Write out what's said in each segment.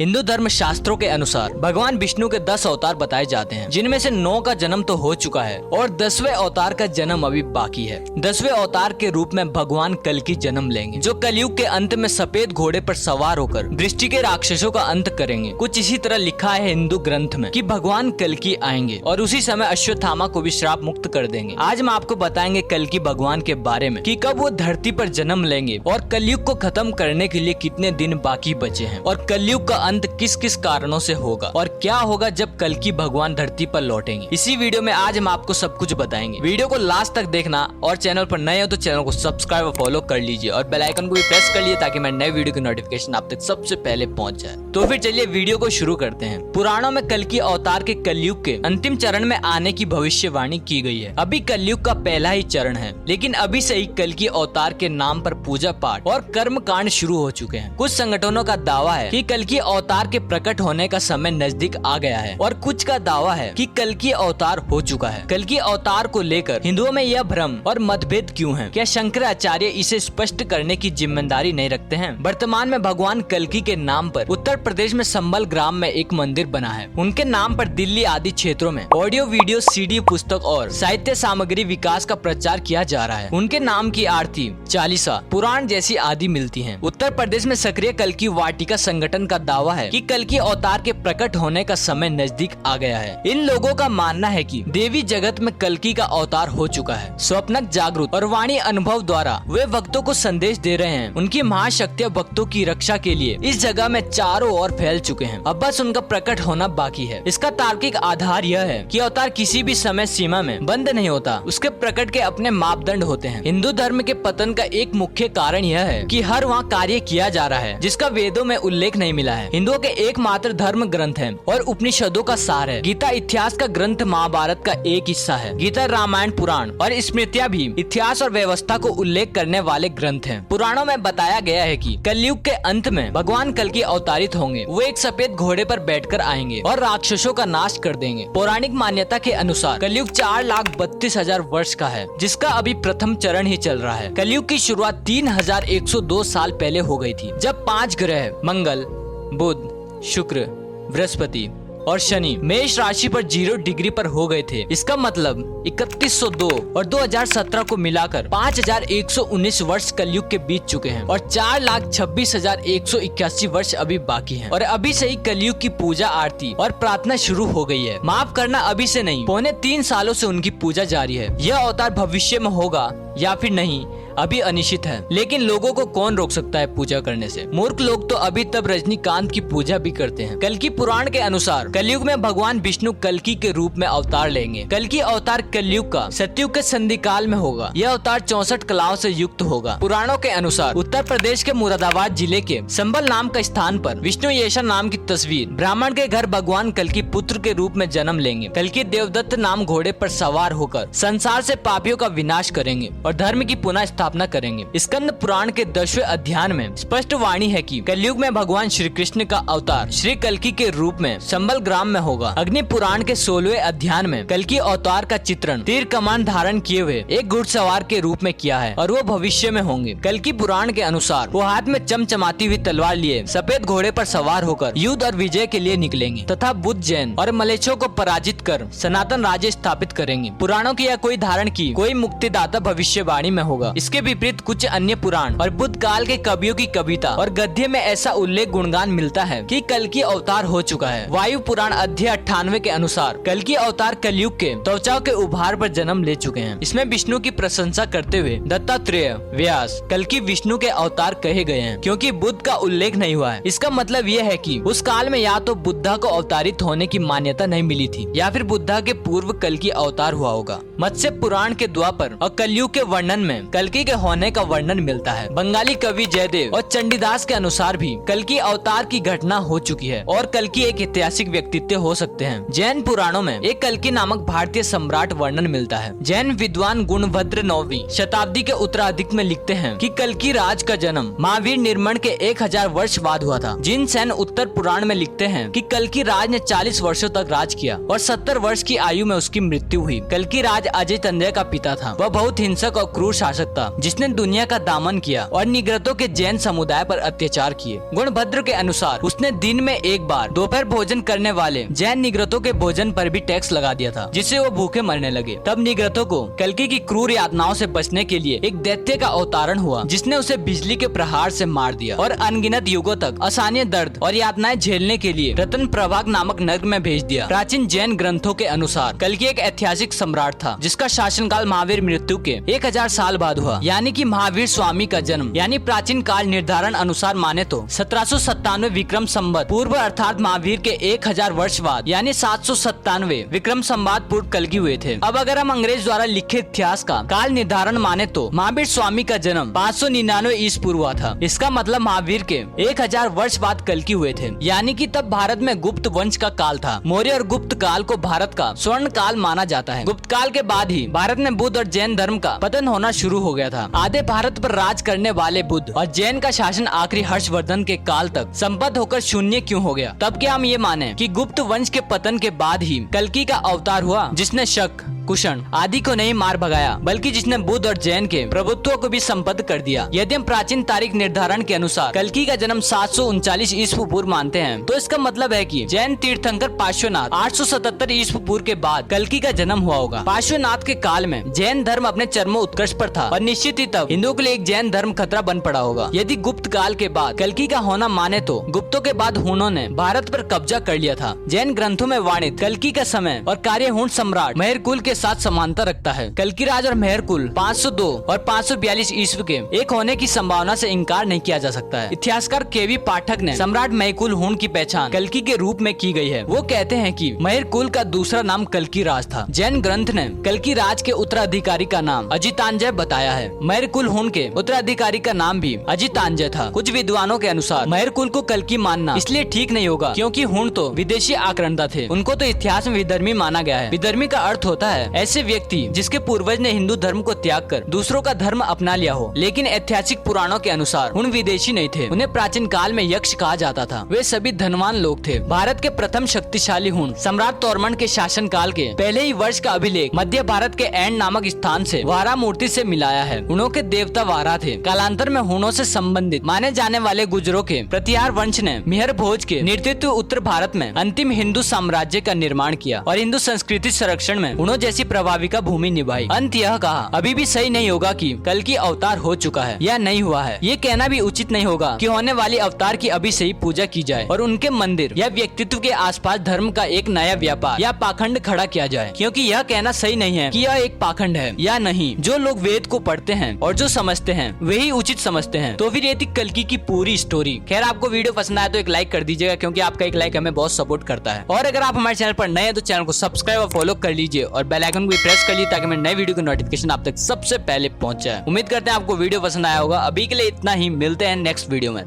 हिंदू धर्म शास्त्रों के अनुसार भगवान विष्णु के 10 अवतार बताए जाते हैं, जिनमें से 9 का जन्म तो हो चुका है और 10वें अवतार का जन्म अभी बाकी है। 10वें अवतार के रूप में भगवान कल्कि जन्म लेंगे, जो कलयुग के अंत में सफेद घोड़े पर सवार होकर दृष्टि के राक्षसों का अंत करेंगे। कुछ इसी तरह लिखा है हिंदू ग्रंथ में कि भगवान कल्कि आएंगे और उसी समय अश्वत्थामा को भी श्राप मुक्त कर देंगे। आज हम आपको बताएंगे कल्कि भगवान के बारे में कि कब वो धरती पर जन्म लेंगे और कलयुग को खत्म करने के लिए कितने दिन बाकी बचे हैं और कलयुग का अंत किस किस कारणों से होगा और क्या होगा जब कल्कि भगवान धरती पर लौटेंगे। इसी वीडियो में आज हम आपको सब कुछ बताएंगे। वीडियो को लास्ट तक देखना और चैनल पर नए हो तो चैनल को सब्सक्राइब और फॉलो कर लीजिए और बेल आइकन को भी प्रेस कर लीजिए ताकि मैं नए वीडियो की नोटिफिकेशन आप तक सबसे पहले पहुंच जाए। तो फिर चलिए वीडियो को शुरू करते हैं। पुराणों में कल्कि अवतार के कलयुग के अंतिम चरण में आने की भविष्यवाणी की गई है। अभी कलयुग का पहला ही चरण है, लेकिन अभी से ही कल्कि अवतार के नाम पर पूजा पाठ और कर्म कांड शुरू हो चुके हैं। कुछ संगठनों का दावा है कि कल्कि अवतार के प्रकट होने का समय नजदीक आ गया है और कुछ का दावा है कि कल्कि अवतार हो चुका है। कल्कि अवतार को लेकर हिंदुओं में यह भ्रम और मतभेद क्यों है? क्या शंकराचार्य इसे स्पष्ट करने की जिम्मेदारी नहीं रखते हैं? वर्तमान में भगवान कल्कि के नाम पर उत्तर प्रदेश में संबल ग्राम में एक मंदिर बना है। उनके नाम पर दिल्ली आदि क्षेत्रों में ऑडियो, वीडियो, सीडी, पुस्तक और साहित्य सामग्री विकास का प्रचार किया जा रहा है। उनके नाम की आरती, चालीसा, पुराण जैसी आदि मिलती हैं। उत्तर प्रदेश में सक्रिय कल्कि वाटिका संगठन का दावा है कि कल्कि अवतार के प्रकट होने का समय नजदीक आ गया है। इन लोगों का मानना है कि देवी जगत में कल्कि का अवतार हो चुका है। स्वप्नक, जागृत और वाणी अनुभव द्वारा वे भक्तों को संदेश दे रहे हैं। उनकी महाशक्तियां भक्तों की रक्षा के लिए इस जगह में चारों ओर फैल चुके हैं। अब बस उनका प्रकट होना बाकी है। इसका तार्किक आधार यह है कि अवतार किसी भी समय सीमा में बंद नहीं होता, उसके प्रकट के अपने मापदंड होते हैं। हिंदू धर्म के पतन का एक मुख्य कारण यह है कि हर वहाँ कार्य किया जा रहा है जिसका वेदों में उल्लेख नहीं मिला है। हिंदुओं के एकमात्र धर्म ग्रंथ है और उपनिषदों का सार है। गीता इतिहास का ग्रंथ महाभारत का एक हिस्सा है। गीता, रामायण, पुराण और स्मृतियां भी इतिहास और व्यवस्था को उल्लेख करने वाले ग्रंथ हैं। पुराणों में बताया गया है कि कलयुग के अंत में भगवान कल्कि अवतारित होंगे। वो एक सफेद घोड़े पर बैठकर आएंगे और राक्षसों का नाश कर देंगे। पौराणिक मान्यता के अनुसार कलयुग 4,32,000 वर्ष का है, जिसका अभी प्रथम चरण ही चल रहा है। कलयुग की शुरुआत 3,102 साल पहले हो गई थी, जब 5 ग्रह मंगल, बुध, शुक्र, बृहस्पति और शनि मेष राशि पर 0 डिग्री पर हो गए थे। इसका मतलब 3102 और 2017 को मिलाकर 5,119 वर्ष कलयुग के बीत चुके हैं और 4,26,181 वर्ष अभी बाकी हैं। और अभी से ही कलयुग की पूजा, आरती और प्रार्थना शुरू हो गई है। माफ करना, अभी से नहीं, पौने 3 सालों से उनकी पूजा जारी है। यह अवतार भविष्य में होगा या फिर नहीं अभी अनिश्चित है, लेकिन लोगों को कौन रोक सकता है पूजा करने से? मूर्ख लोग तो अभी तब रजनीकांत की पूजा भी करते हैं। कल्कि पुराण के अनुसार कलयुग में भगवान विष्णु कल्कि के रूप में अवतार लेंगे। कल्कि अवतार कलयुग का सतयुग के संधि काल में होगा। यह अवतार 64 कलाओं से युक्त होगा। पुराणों के अनुसार उत्तर प्रदेश के मुरादाबाद जिले के संबल नाम का स्थान पर विष्णु येशा नाम की तस्वीर ब्राह्मण के घर भगवान कल्कि पुत्र के रूप में जन्म लेंगे। कल्कि देवदत्त नाम घोड़े पर सवार होकर संसार से पापियों का विनाश करेंगे और धर्म की पुनः स्थापना करेंगे। स्कंद पुराण के 10वें अध्याय में स्पष्ट वाणी है कि कलयुग में भगवान श्री कृष्ण का अवतार श्री कल्कि के रूप में संबल ग्राम में होगा। अग्नि पुराण के 16वें अध्याय में कल्कि अवतार का चित्रण तीर कमान धारण किए हुए एक घुड़सवार के रूप में किया है और वो भविष्य में होंगे। कल्कि पुराण के अनुसार वो हाथ में चमचमाती हुई तलवार लिए सफेद घोड़े पर सवार होकर युद्ध और विजय के लिए निकलेंगे तथा बुद्ध, जैन और मलेच्छों को पराजित कर सनातन राज्य स्थापित करेंगे। पुराणों की यह कोई धारण की कोई मुक्तिदाता भविष्यवाणी में होगा। इसके विपरीत कुछ अन्य पुराण और बुद्ध काल के कवियों की कविता और गद्य में ऐसा उल्लेख, गुणगान मिलता है कि कल्कि अवतार हो चुका है। वायु पुराण अध्याय 98 के अनुसार कल्कि अवतार कलयुग के त्वचा के उभार पर जन्म ले चुके हैं। इसमें विष्णु की प्रशंसा करते हुए दत्तात्रेय, व्यास कल्कि विष्णु के अवतार कहे गए हैं, क्योंकि बुद्ध का उल्लेख नहीं हुआ है। इसका मतलब यह है कि उस काल में या तो बुद्धा को अवतारित होने की मान्यता नहीं मिली थी या फिर बुद्धा के पूर्व कल्कि अवतार हुआ होगा। मत्स्य पुराण के द्वापर और कलयुग के वर्णन में कल्कि के होने का वर्णन मिलता है। बंगाली कवि जयदेव और चंडीदास के अनुसार भी कल्कि अवतार की घटना हो चुकी है और कल्कि एक ऐतिहासिक व्यक्तित्व हो सकते हैं। जैन पुराणों में एक कल्कि नामक भारतीय सम्राट वर्णन मिलता है। जैन विद्वान गुणभद्र 9वीं शताब्दी के उत्तराधिक में लिखते हैं कि कल्कि राज का जन्म महावीर निर्मण के 1000 वर्ष बाद हुआ था। जिन सेन उत्तर पुराण में लिखते हैं कि कल्कि राज ने 40 वर्षों तक राज किया और 70 वर्ष की आयु में उसकी मृत्यु हुई। कल्कि राज अजय तंद्र का पिता था। वह बहुत हिंसक और क्रूर शासक था जिसने दुनिया का दामन किया और निग्रतों के जैन समुदाय पर अत्याचार किए। गुणभद्र के अनुसार उसने दिन में एक बार दोपहर भोजन करने वाले जैन निग्रतों के भोजन पर भी टैक्स लगा दिया था, जिससे वो भूखे मरने लगे। तब निग्रतों को कल्कि की क्रूर यातनाओं से बचने के लिए एक दैत्य का अवतारण हुआ, जिसने उसे बिजली के प्रहार से मार दिया और अनगिनत युगों तक असहनीय दर्द और यातनाएं झेलने के लिए रतन प्रभाग नामक नर्क में भेज दिया। प्राचीन जैन ग्रंथों के अनुसार कल्कि एक ऐतिहासिक सम्राट था, जिसका शासनकाल महावीर मृत्यु के 1000 साल बाद हुआ, यानी कि महावीर स्वामी का जन्म, यानी प्राचीन काल निर्धारण अनुसार माने तो 1797 विक्रम संवत पूर्व अर्थात महावीर के 1000 वर्ष बाद यानी 797 विक्रम संवत पूर्व कल्कि हुए थे। अब अगर हम अंग्रेज द्वारा लिखित इतिहास का काल निर्धारण माने तो महावीर स्वामी का जन्म 599 ईसा पूर्व हुआ था। इसका मतलब महावीर के 1000 वर्ष बाद कल्कि हुए थे, यानी कि तब भारत में गुप्त वंश का काल था। मौर्य और गुप्त काल को भारत का स्वर्ण काल माना जाता है। गुप्त काल के बाद ही भारत में बुद्ध और जैन धर्म का पतन होना शुरू हो गया था। आधे भारत पर राज करने वाले बुद्ध और जैन का शासन आखिरी हर्षवर्धन के काल तक संपन्न होकर शून्य क्यों हो गया? तब क्या हम ये माने कि गुप्त वंश के पतन के बाद ही कल्कि का अवतार हुआ, जिसने शक, कुषण आदि को नहीं मार भगाया, बल्कि जिसने बुद्ध और जैन के प्रभुत्व को भी संपन्न कर दिया। यदि हम प्राचीन तारीख निर्धारण के अनुसार कल्कि का जन्म 739 ईसा पूर्व मानते हैं, तो इसका मतलब है कि जैन तीर्थंकर पार्श्वनाथ 877 ईसा पूर्व के बाद कल्कि का जन्म हुआ होगा। पार्श्वनाथ के काल में जैन धर्म अपने चरम उत्कर्ष पर था और निश्चित ही तब हिंदुओं के लिए एक जैन धर्म खतरा बन पड़ा होगा। यदि गुप्त काल के बाद कल्कि का होना माने तो गुप्तों के बाद हुनों ने भारत पर कब्जा कर लिया था। जैन ग्रंथों में वर्णित कल्कि का समय और कार्य हुन सम्राट मेहरकुल के साथ समानता रखता है। कल्कि राज और मेहरकुल 502 और 542 ईस्वी के एक होने की संभावना से इनकार नहीं किया जा सकता है। इतिहासकार केवी पाठक ने सम्राट मेहरकुल हुन की पहचान कल्कि के रूप में की गई है। वो कहते हैं कि मेहरकुल का दूसरा नाम कल्कि राज था। जैन ग्रंथ ने कल्कि राज के उत्तराधिकारी का नाम अजितांजय बताया है। मेहरकुल हुन के उत्तराधिकारी का नाम भी अजितांजय था। कुछ विद्वानों के अनुसार मेहरकुल को कल्कि मानना इसलिए ठीक नहीं होगा क्योंकि हुन तो विदेशी आक्रांता थे, उनको तो इतिहास में विधर्मी माना गया है। विधर्मी का अर्थ होता है ऐसे व्यक्ति जिसके पूर्वज ने हिंदू धर्म को त्याग कर दूसरों का धर्म अपना लिया हो। लेकिन ऐतिहासिक पुराणों के अनुसार हुन विदेशी नहीं थे, उन्हें प्राचीन काल में यक्ष कहा जाता था। वे सभी धनवान लोग थे। भारत के प्रथम शक्तिशाली हुन सम्राट तोरमन के शासन काल के पहले ही वर्ष का अभिलेख मध्य भारत के एंड नामक स्थान से वारा मूर्ति से मिलाया है। हुनों के देवता वारा थे। कालांतर में हुनों से संबंधित माने जाने वाले गुजरों के प्रतिहार वंश ने मेहर भोज के नेतृत्व उत्तर भारत में अंतिम हिंदू साम्राज्य का निर्माण किया और हिंदू संस्कृति संरक्षण में हुनों जैसी प्रभाविका भूमि निभाई। अंत यह कहा अभी भी सही नहीं होगा कि कल्कि अवतार हो चुका है या नहीं हुआ है। ये कहना भी उचित नहीं होगा कि होने वाली अवतार की अभी से ही पूजा की जाए और उनके मंदिर या व्यक्तित्व के आसपास धर्म का एक नया व्यापार या पाखंड खड़ा किया जाए, क्योंकि यह कहना सही नहीं है कि यह एक पाखंड है या नहीं। जो लोग वेद को पढ़ते हैं और जो समझते हैं वही उचित समझते हैं। तो फिर ये थी कल्कि की पूरी स्टोरी। खैर, आपको वीडियो पसंद आया तो एक लाइक कर दीजिएगा, क्योंकि आपका एक लाइक हमें बहुत सपोर्ट करता है। और अगर आप हमारे चैनल पर नए हैं तो चैनल को सब्सक्राइब और फॉलो कर लीजिए और बेल आइकन को भी प्रेस कर लीजिए ताकि मेरे नए वीडियो की नोटिफिकेशन आप तक सबसे पहले पहुंच जाए। उम्मीद करते हैं आपको वीडियो पसंद आया होगा। अभी के लिए इतना ही, मिलते हैं नेक्स्ट वीडियो में।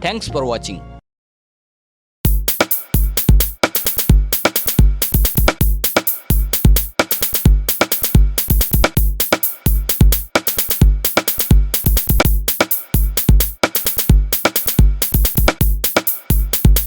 Thanks for watching.